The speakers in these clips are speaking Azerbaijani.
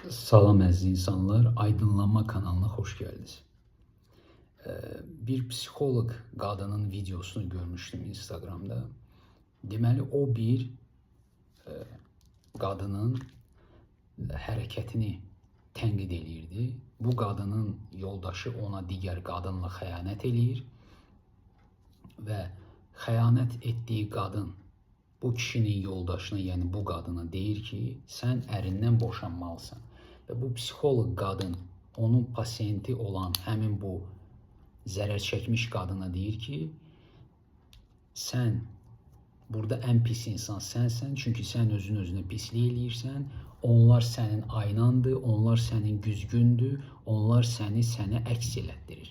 Salam əziz insanlar, Aydınlanma kanalına xoş gəldiniz. Bir psixoloq qadının videosunu görmüşdüm Instagramda. Deməli, o bir qadının hərəkətini tənqid eləyirdi. Bu qadının yoldaşı ona digər qadınla xəyanət eləyir və xəyanət etdiyi qadın bu kişinin yoldaşına, yəni bu qadına deyir ki, sən ərindən boşanmalısan. Və bu psixoloq qadın onun pasiyenti olan həmin bu zərər çəkmiş qadına deyir ki, sən burada ən pis insan sənsən, çünki sən özünə pislik eləyirsən, onlar sənin aynandır, onlar sənin güzgündür, onlar sənə əks elətdirir.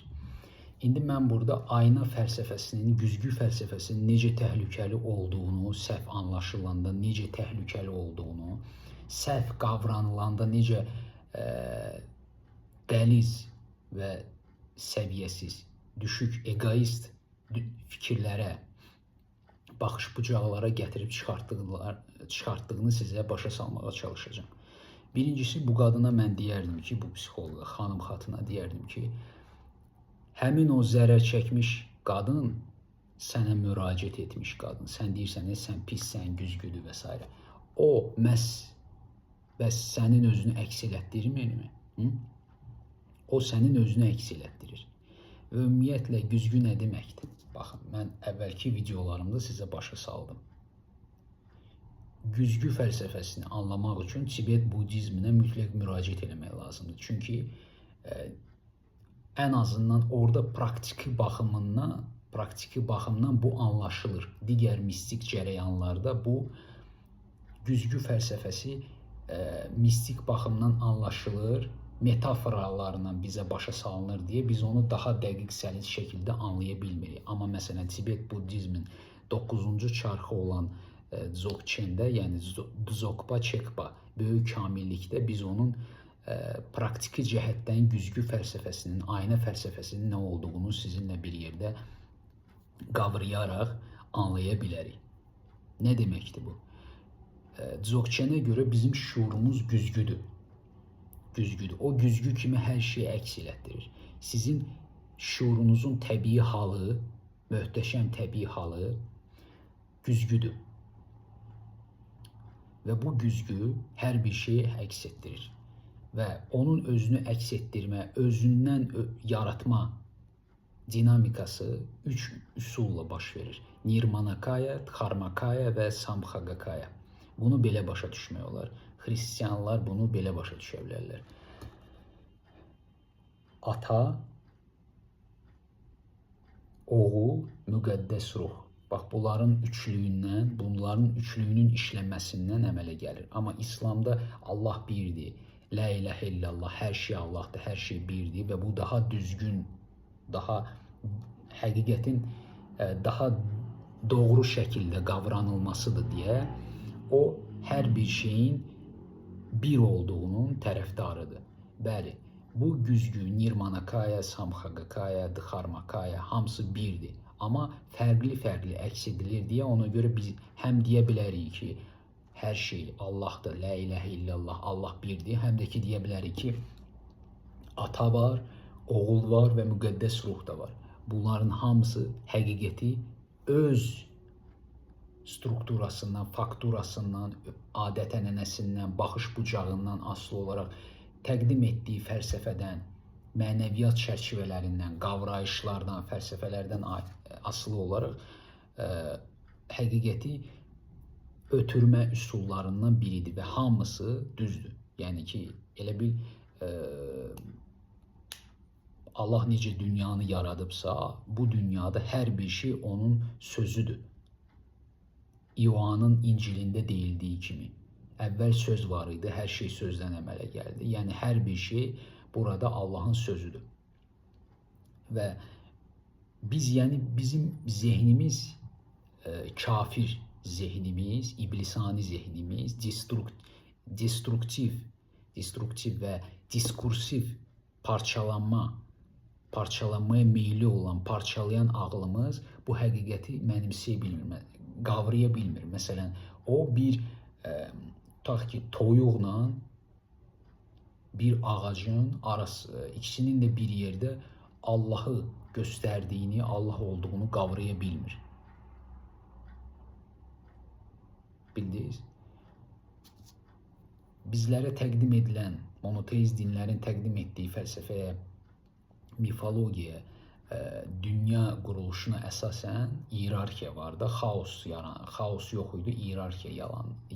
İndi mən burada ayna fəlsəfəsinin, güzgü fəlsəfəsinin necə təhlükəli olduğunu, səhv anlaşılanda necə təhlükəli olduğunu, səhv qavranılanda necə qəliz və səviyyəsiz, düşük, egoist fikirlərə, baxış bucaqlara gətirib çıxartdığını sizə başa salmağa çalışacağım. Birincisi, bu qadına mən deyərdim ki, bu psixoloqa, xanım xatına deyərdim ki, həmin o zərər çəkmiş qadın sənə müraciət etmiş qadın. Sən deyirsən, sən pissən, güzgüdür və s. O məhz sənin özünü əks elətdirmirmi? O sənin özünü əks elətdirir. Və ümumiyyətlə, güzgü nə deməkdir? Baxın, mən əvvəlki videolarımda sizə başa saldım. Güzgü fəlsəfəsini anlamaq üçün Tibet budizminə mütləq müraciət etmək lazımdır. Çünki ən azından orada praktiki baxımdan bu anlaşılır. Digər mistik cərəyanlarda bu güzgü fəlsəfəsi mistik baxımdan anlaşılır, metaforalarla bizə başa salınır deyə biz onu daha dəqiq səlis şəkildə anlaya bilmirik. Amma məsələn, Tibet budizmin 9-cu çarxı olan Dzogchen'də, yəni Dzogpa Chekpa, böyük kamillikdə biz onun praktiki cəhətdən güzgü fəlsəfəsinin, ayna fəlsəfəsinin nə olduğunu sizinlə bir yerdə qavrayaraq anlaya bilərik. Nə deməkdir bu? Dzogchen'ə görə bizim şuurumuz güzgüdür. O güzgü kimi hər şeyi əks elətdirir. Sizin şuurunuzun təbii halı, möhtəşəm təbii halı güzgüdür. Və bu güzgü hər bir şeyi əks etdirir. Və onun özünü əks etdirmə, özündən yaratma dinamikası 3 üsulla baş verir. Nirmanakaya, Dharmakaya və Samkhagakaya. Bunu belə başa düşmək olar. Xristianlar bunu belə başa düşə bilərlər. Ata, oğul, müqəddəs ruh. Bax, bunların üçlüyünün işlənməsindən əmələ gəlir. Amma İslamda Allah birdir. La ilahə illallah, hər şey Allahdır, hər şey birdir və bu daha düzgün, daha həqiqətin daha doğru şəkildə qavranılmasıdır deyə o hər bir şeyin bir olduğunun tərəfdarıdır. Bəli, bu güzgü Nirmanakaya, Samkhagakaya, Dharmakaya hamısı birdir. Amma fərqli əks edilir deyə ona görə biz həm deyə bilərik ki, hər şey Allahdır, la ilahə illallah, Allah birdir. Həm də ki, deyə bilərik ki, ata var, oğul var və müqəddəs ruh da var. Bunların hamısı həqiqəti öz strukturasından, fakturasından, adət-ənənəsindən, baxış bucağından asılı olaraq təqdim etdiyi fəlsəfədən, mənəviyyat çərçivələrindən, qavrayışlardan, fəlsəfələrdən asılı olaraq həqiqəti ötürmə üsullarından biridir və hamısı düzdür. Yəni ki, elə bil Allah necə dünyanı yaradıbsa, bu dünyada hər bir şey onun sözüdür. İoanın İncilində deyildiyi kimi, əvvəl söz var idi, hər şey sözdən əmələ gəldi. Yəni, hər bir şey burada Allahın sözüdür. Və bizim zehnimiz kafir zehnimiz, iblisani zehnimiz, destruktiv və diskursiv parçalanmaya meyilli olan, parçalayan ağlımız bu həqiqəti mənimsəyə bilmir, qavraya bilmir. Məsələn, o bir tutaq ki, toyuqla bir ağacın arası, ikisinin de bir yerde Allah'ı gösterdiyini, Allah olduğunu qavraya bilmir. Bildiniz? Bizlərə təqdim edilən, monoteist dinlərin təqdim etdiyi fəlsəfəyə, mifologiyaya, dünya quruluşuna əsasən iyerarxiya var da, xaos yox idi, iyerarxiya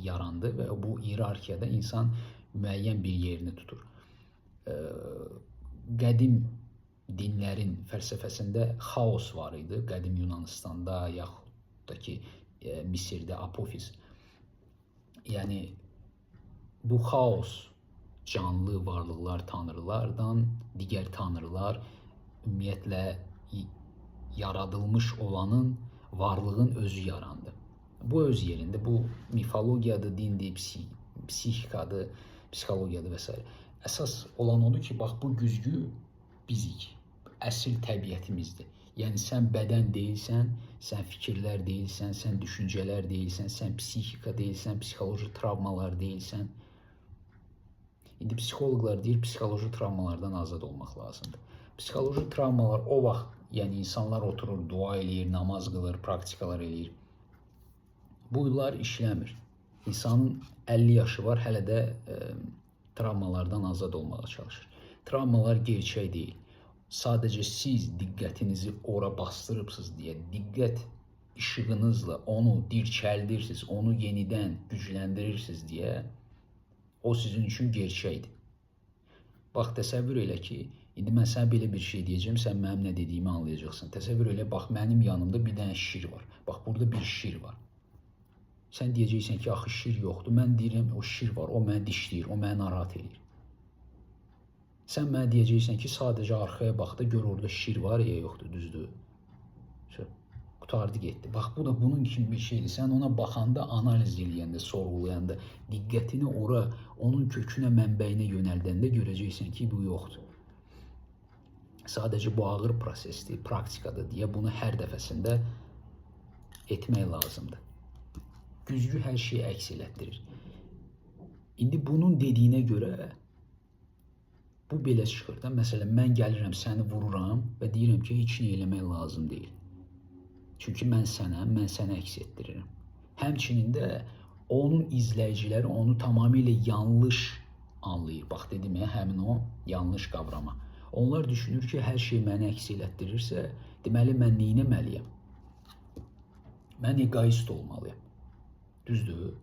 yarandı və bu iyerarxiyada insan müəyyən bir yerini tutur. Qədim dinlərin fəlsəfəsində xaos var idi, qədim Yunanistanda yaxud da ki Misirdə Apofis. Yəni bu xaos canlı varlıqlar, tanrılardan digər tanrılar ümumiyyətlə yaradılmış olanın, varlığın özü yarandı. Bu öz yerində, bu mifologiyadır, dindir, psixikadır, psixologiyadır və s. Əsas olan odur ki, bax bu güzgü bizik, əsl təbiətimizdir. Yəni sən bədən deyilsən, sən fikirlər deyilsən, sən düşüncələr deyilsən, sən psixika deyilsən, psixoloji travmalar deyilsən. İndi psixoloqlar deyir, psixoloji travmalardan azad olmaq lazımdır. Psixoloji travmalar o vaxt, yəni insanlar oturur, dua eləyir, namaz qılır, praktikalar eləyir. Bunlar işləmir. İnsanın 50 yaşı var, hələ də travmalardan azad olmağa çalışır. Travmalar gerçək deyil. Sadəcə siz diqqətinizi ora bastırıbsınız deyə, diqqət işığınızla onu dirçəldirsiniz, onu yenidən gücləndirirsiniz deyə, o sizin üçün gerçəkdir. Bax, təsəvvür elə ki, indi mən sənə belə bir şey deyəcəm, sən mənim nə dediyimi anlayacaqsın. Təsəvvür elə, bax, mənim yanımda bir dənə şir var. Bax, burada bir şir var. Sən deyəcəksən ki, axı şir yoxdur. Mən deyirəm, o şir var, o məni dişləyir, o məni narahat edir. Sən mənə deyəcəksən ki, sadəcə arxaya bax da, gör orada şir var ya yoxdur, düzdür. Qutardı getdi. Bax, bu da bunun kimi bir şeydir. Sən ona baxanda, analiz eləyəndə, sorğulayanda, diqqətini ora, onun kökünə, mənbəyinə yönəldəndə görəcəksən ki, bu yoxdur. Sadəcə bu ağır prosesdir, praktikadır deyə bunu hər dəfəsində etmək lazımdır. Güzgü hər şeyi əks elətdirir. İndi bunun dediyinə görə bu belə çıxır da. Məsələn, mən gəlirəm, səni vururam və deyirəm ki, heç nə eləmək lazım deyil. Çünki mən sənə əks etdirirəm. Həmçinin də onun izləyiciləri onu tamamilə yanlış anlayır. Bax, dedim ya, həmin o yanlış qavrama. Onlar düşünür ki, hər şey məni əks elətdirirsə, deməli, mən neynəməliyəm? Mən egoist olmalıyam. Düzdür?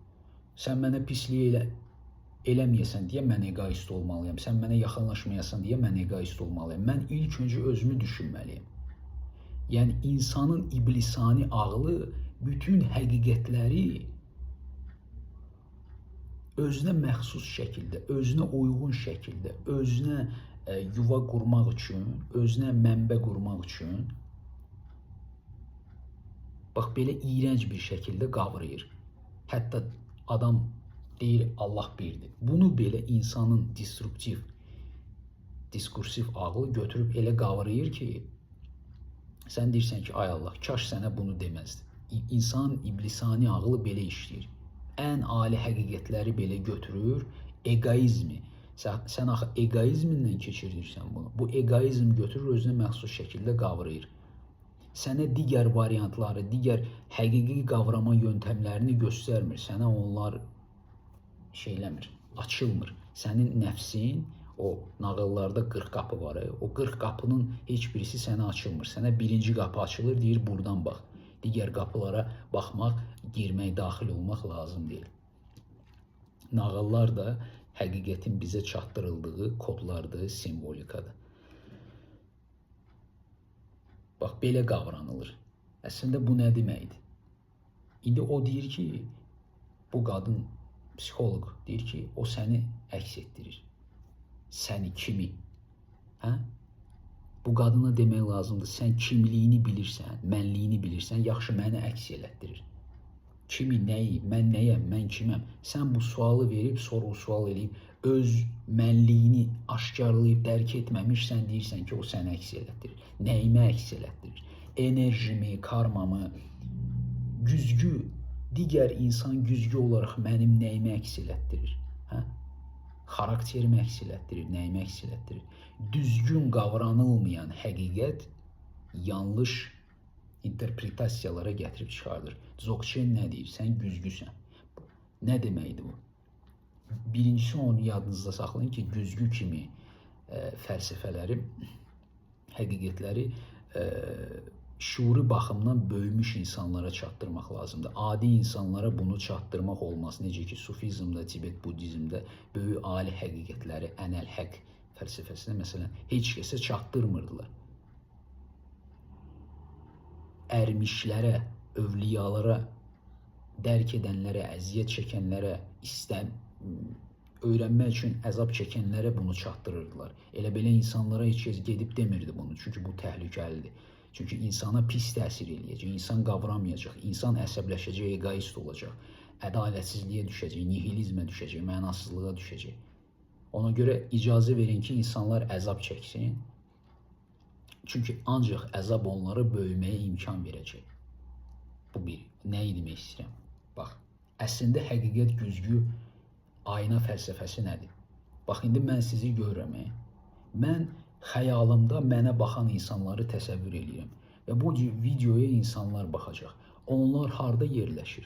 Sən mənə pislik eləməyəsən deyə mən egoist olmalıyam. Sən mənə yaxınlaşmayasan deyə mən egoist olmalıyam. Mən ilk öncə özümü düşünməliyim. Yəni, insanın iblisani ağlı bütün həqiqətləri özünə məxsus şəkildə, özünə uyğun şəkildə, özünə yuva qurmaq üçün, özünə mənbə qurmaq üçün bax, belə iyrənc bir şəkildə qavrayır. Hətta adam deyir, Allah birdir. Bunu belə insanın diskursiv ağlı götürüb elə qavrayır ki, sən deyirsən ki, ay Allah, kaş sənə bunu deməzdi. İnsanın iblisani ağlı belə işləyir. Ən ali həqiqətləri belə götürür, egoizmi. Sən axı egoizminlə keçirirsən bunu. Bu egoizm götürür, özünə məxsus şəkildə qavrayır. Sənə digər variantları, digər həqiqi qavrama yöntəmlərini göstərmir. Sənə onlar şeyləmir, açılmır. Sənin nəfsin, o nağıllarda 40 qapı var. O 40 qapının heç birisi sənə açılmır. Sənə birinci qapı açılır, deyir, buradan bax. Digər qapılara baxmaq, girmək, daxil olmaq lazım deyil. Nağıllar da həqiqətin bizə çatdırıldığı kodlardır, simvolikadır. Bax, belə qavranılır. Əslində bu nə deməkdir? İndi o deyir ki, bu qadın, psixoloq deyir ki, o səni əks etdirir. Səni, kimi? Hə? Bu qadına demək lazımdır, sən kimliyini bilirsən, mənliyini bilirsən, yaxşı məni əks elətdirir. Kimi, nəyi, mən nəyəm, mən kiməm? Sən bu sualı verib, sorğu-sual eləyib, öz mənliyini aşkarlayıb, dərk etməmiş, sən deyirsən ki, o səni əks elətdirir. Nəyimə əks elətdirir? Enerjimi, karmamı, güzgü, digər insan güzgü olaraq mənim nəyimə əks elətdirir? Hə? xarakterimi əks elətdirir, nəyimi əks elətdirir? Düzgün qavranılmayan həqiqət yanlış interpretasiyalara gətirib çıxardır. Dzogchen nə deyir? Sən güzgüsən. Nə deməkdir bu? Birincisi onu yadınızda saxlayın ki, güzgü kimi fəlsəfələri, həqiqətləri şuuri baxımdan böyümüş insanlara çatdırmaq lazımdır. Adi insanlara bunu çatdırmaq olmaz. Necə ki, sufizmdə, Tibet Budizmdə böyük ali həqiqətləri, ənəl həq fəlsəfəsində məsələn heç kəsə çatdırmırdılar. Ərmişlərə, övliyalara, dərk edənlərə, əziyyət çəkənlərə, öyrənmək üçün əzab çəkənlərə bunu çatdırırdılar. Elə belə insanlara heç kəs gedib demirdi bunu, çünki bu təhlükəlidir. Çünki insana pis təsir eləyəcək, insan qavramayacaq, insan əsəbləşəcək, egoist olacaq, ədalətsizliyə düşəcək, nihilizmə düşəcək, mənasızlığa düşəcək. Ona görə icazə verin ki, insanlar əzab çəksin. Çünki ancaq əzab onlara böyüməyə imkan verəcək. Bu bir. Nəyi demək istəyirəm? Bax, əslində həqiqət güzgü ayna fəlsəfəsi nədir? Bax, indi mən sizi görürəm. Mən xəyalımda mənə baxan insanları təsəvvür edirəm. Və bu videoya insanlar baxacaq. Onlar harda yerləşir?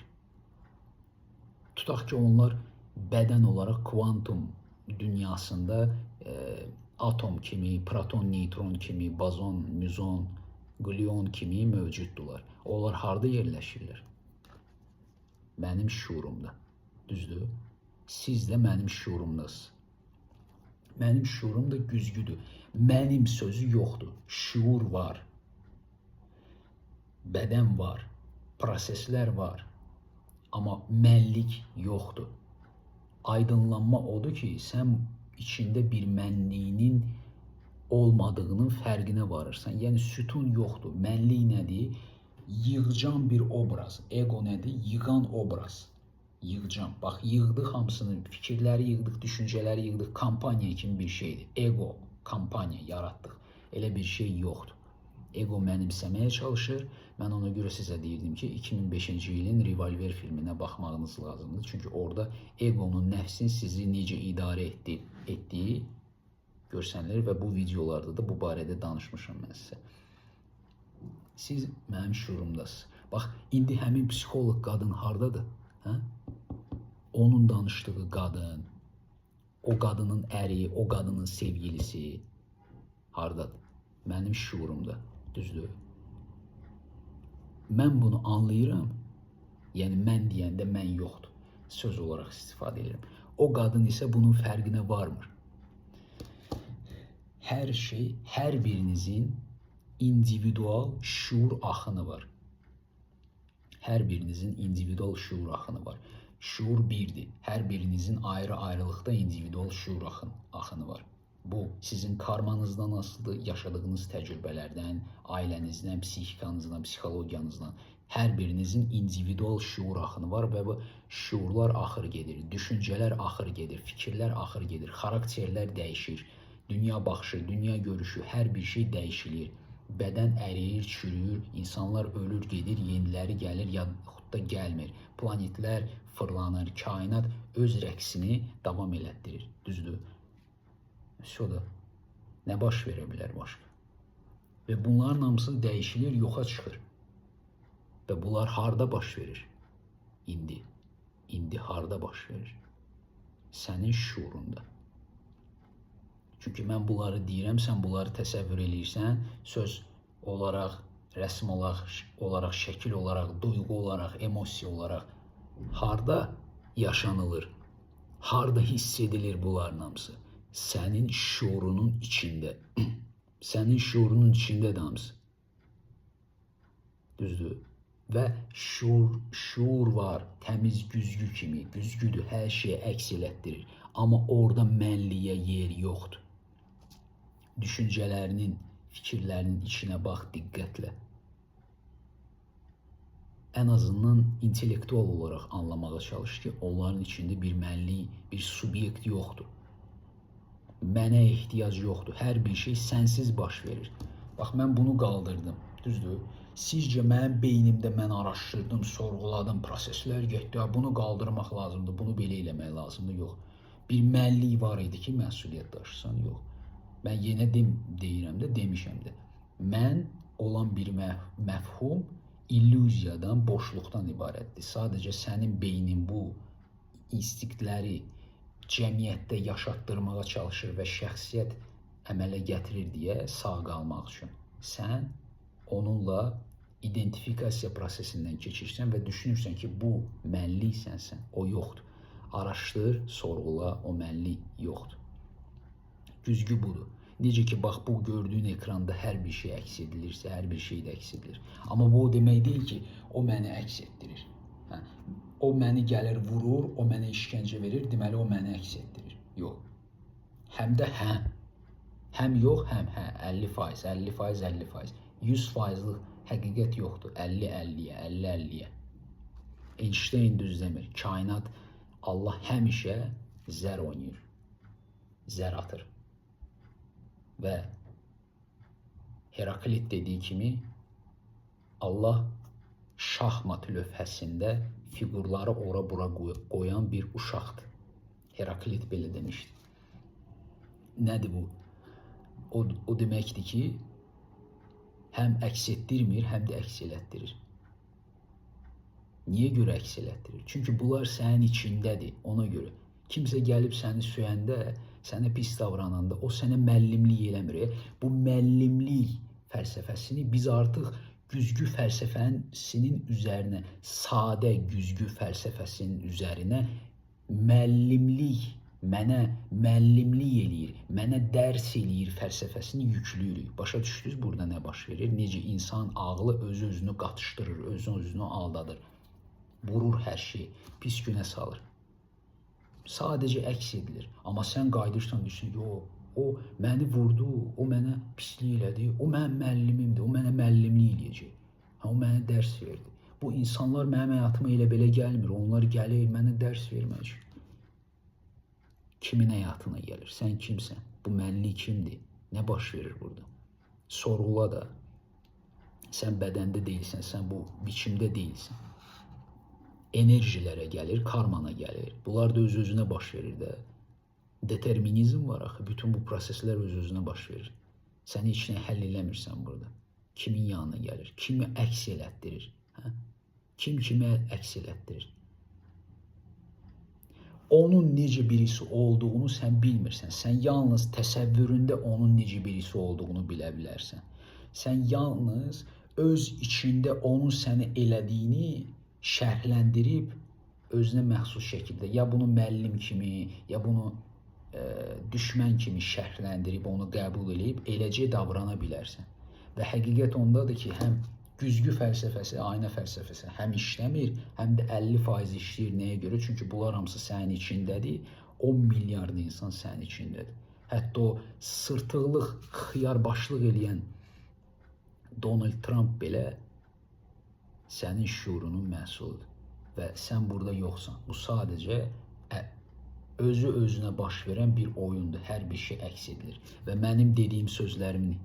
Tutaq ki, onlar bədən olaraq kvantum dünyasında atom kimi, proton, neytron kimi, bazon, müzon, qlion kimi mövcuddurlar. Onlar harda yerləşirlər? Mənim şuurumda. Düzdür? Siz də mənim şuurumdasınız. Mənim şuurum da güzgüdür. Mənim sözü yoxdur. Şuur var. Bədən var. Proseslər var. Amma mənlik yoxdur. Aydınlanma odur ki, sən içində bir mənliyinin olmadığının fərqinə varırsan. Yəni sütun yoxdur. Mənlik nədir? Yığcan bir obraz. Ego nədir? Yığan obraz. Yığcan. Bax, yığdıq hamısını, fikirləri yığdıq, düşüncələri yığdıq, kampaniya kimi bir şeydir. Ego, kampaniya yaratdıq. Elə bir şey yoxdur. Ego mənimsəməyə çalışır. Mən ona görə sizə deyirdim ki, 2005-ci ilin Revolver filminə baxmağınız lazımdır. Çünki orada egonun, nəfsin sizi necə idarə etdiyi görsənilir və bu videolarda da bu barədə danışmışam mən sizə. Siz mənim şuurumdasınız. Bax, indi həmin psixoloq qadın hardadır? Hə? Onun danışdığı qadın, o qadının əri, o qadının sevgilisi hardadır? Mənim şuurumda, düzdür? Mən bunu anlayıram, yəni mən deyəndə mən yoxdur, söz olaraq istifadə edirəm. O qadın isə bunun fərqinə varmır. Hər şey, hər birinizin individual şuur axını var. Hər birinizin individual şuur axını var. Şuur birdir. Hər birinizin ayrı-ayrılıqda individual şuur axını var. Bu, sizin karmanızdan asılıdır, yaşadığınız təcrübələrdən, ailənizdən, psixikanızdan, psixologiyanızdan. Hər birinizin individual şuur axını var və bu şuurlar axır gedir, düşüncələr axır gedir, fikirlər axır gedir, xarakterlər dəyişir, dünya baxışı, dünya görüşü, hər bir şey dəyişilir. Bədən əriyir, çürüyür, insanlar ölür, gedir, yeniləri gəlir, yaxud da gəlmir. Planetlər fırlanır, kainat öz rəqsini davam elətdirir, düzdür? Şurada nə baş verə bilər başqa? Və bunların hamısı dəyişilir, yoxa çıxır. Və bunlar harda baş verir? İndi. İndi harda baş verir? Sənin şuurunda. Çünki mən bunları deyirəm, sən bunları təsəvvür eləyirsən, söz olaraq, rəsm olaraq, şəkil olaraq, duyğu olaraq, emosiya olaraq harda yaşanılır? Harda hiss edilir bunların hamısı? Sənin şuurunun içində. Sənin şuurunun içində hamısı. Düzdür? Və şuur var, təmiz güzgü kimi, güzgüdür, hər şeyi əks elətdirir. Amma orada mənliyə yer yoxdur. Düşüncələrinin, fikirlərinin içinə bax diqqətlə. Ən azından intellektual olaraq anlamağa çalış ki, onların içində bir mənlik, bir subyekt yoxdur. Mənə ehtiyac yoxdur. Hər bir şey sənsiz baş verir. Bax, mən bunu qaldırdım, düzdür? Sizcə mənim beynimdə mən araşdırdım, sorğuladım, proseslər getdi, bunu qaldırmaq lazımdır, bunu belə eləmək lazımdır, yox. Bir mənlik var idi ki, məsuliyyət daşısan, yox. Mən yenə deyirəm də, demişəm də. Mən olan bir məfhum illüziyadan, boşluqdan ibarətdir. Sadəcə sənin beynin bu instinktləri cəmiyyətdə yaşatdırmağa çalışır və şəxsiyyət əmələ gətirir deyə sağ qalmaq üçün. Sən onunla identifikasiya prosesindən keçirsən və düşünürsən ki, bu mənlik sənsən, o yoxdur. Araşdır, sorğula, o mənlik yoxdur. Güzgü budur. Necə ki, bax, bu gördüyün ekranda hər bir şey əks edilirsə, hər bir şey də əks edilir. Amma bu o demək deyil ki, o məni əks etdirir. O məni gəlir vurur, o mənə işgəncə verir, deməli o məni əks etdirir. Yox. Həm də həm. Həm yox, həm hə. 50%, 50%, 50%. 100%-lıq həqiqət yoxdur. 50-50-yə, 50-50-yə. Einstein düz demir. Kainat, Allah həmişə zər oynayır. Zər atır. Və Heraklit dediyi kimi Allah şahmat lövhəsində fiqurları ora-bura qoyan bir uşaqdır. Heraklit belə demişdi. Nədir bu? O deməkdir ki, həm əks etdirmir, həm də əks elətdirir. Niyə görə əks elətdirir? Çünki bunlar sənin içindədir, ona görə. Kimsə gəlib səni söyəndə, sənə pis davrananda, o sənə müəllimlik eləmir. Bu müəllimlik fəlsəfəsini biz artıq güzgü fəlsəfəsinin üzərinə, sadə güzgü fəlsəfəsinin üzərinə müəllimlik, mənə müəllimlik eləyir, mənə dərs eləyir fəlsəfəsini yüklüyürük. Başa düşdünüz burada nə baş verir? Necə insan ağlı öz-özünü qatışdırır, öz-özünü aldadır. Vurur hər şeyi, pis günə salır. Sadəcə əks edilir. Amma sən qayıdırsan, düşün, yox, o məni vurdu, o mənə pislik elədi, o mənim müəllimimdir, o mənə müəllimlik eləyəcək. O mənə dərs verdi. Bu insanlar mənim həyatıma elə belə gəlmir, onlar gəlir mənə dərs vermək üçün. Kimin həyatına gəlir? Sən kimsən? Bu mənlik kimdir? Nə baş verir burada? Sorğula da. Sən bədəndə deyilsən, sən bu biçimdə deyilsən. Enerjilərə gəlir, karmana gəlir. Bunlar da öz-özünə baş verir də. Determinizm var axı. Bütün bu proseslər öz-özünə baş verir. Sən heç nə həll eləmirsən burada. Kimin yanına gəlir? Kimi əks elətdirir? Kim kimi əks elətdirir? Onun necə birisi olduğunu sən bilmirsən. Sən yalnız təsəvvüründə onun necə birisi olduğunu bilə bilərsən. Sən yalnız öz içində onun səni elədiyini şərhləndirib özünə məxsus şəkildə ya bunu müəllim kimi, ya bunu düşmən kimi şərhləndirib, onu qəbul edib eləcə davrana bilərsən. Və həqiqət ondadır ki, həm güzgü fəlsəfəsi, ayna fəlsəfəsi həm işləmir, həm də 50% işləyir. Nəyə görə? Çünki bunlar hamısı sənin içindədir. 10 milyard insan sənin içindədir. Hətta o sırtıqlıq, xiyarbaşlıq eləyən Donald Trump belə sənin şuurunun məhsuludur. Və sən burada yoxsan. Bu sadəcə özü-özünə baş verən bir oyundur. Hər bir şey əks edilir. Və mənim dediyim sözlərimin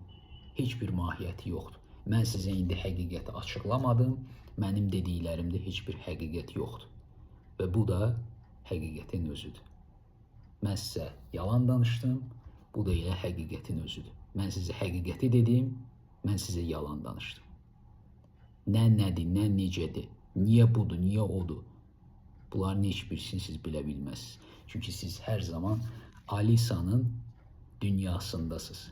heç bir mahiyyəti yoxdur. Mən sizə indi həqiqəti açıqlamadım. Mənim dediklərimdə heç bir həqiqət yoxdur. Və bu da həqiqətin özüdür. Mən sizə yalan danışdım. Bu da elə həqiqətin özüdür. Mən sizə həqiqəti dedim. Mən sizə yalan danışdım. Nə nədir, nə necədir, niyə budur, niyə odur. Bunların heç birisini siz bilə bilməzsiniz. Çünki siz hər zaman Alisa'nın dünyasındasınız.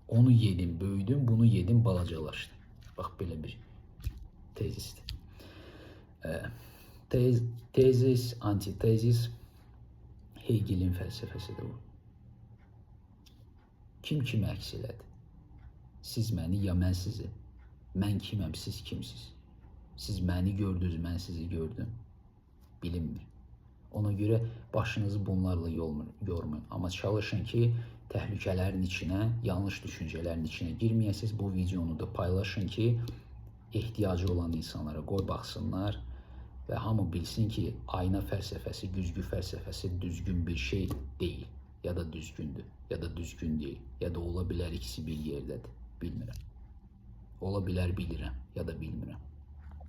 Onu yedim, böyüdüm, bunu yedim, balacalaşdım. Bax, belə bir tezisdir. Tezis, antitezis Hegelin fəlsəfəsidir bu. Kim kimi əks elədi? Siz məni, ya mən sizi. Mən kiməm, siz kimsiz? Siz məni gördünüz, mən sizi gördüm. Bilinmir. Ona görə başınızı bunlarla yormayın. Amma çalışın ki, təhlükələrin içinə, yanlış düşüncələrin içinə girməyəsiniz. Bu videonu da paylaşın ki, ehtiyacı olan insanlara qoy baxsınlar və hamı bilsin ki, ayna fəlsəfəsi, güzgü fəlsəfəsi düzgün bir şey deyil. Ya da düzgündür, ya da düzgün deyil. Ya da ola bilər ikisi bir yerdədir. Bilmirəm. Ola bilər bilirəm, ya da bilmirəm.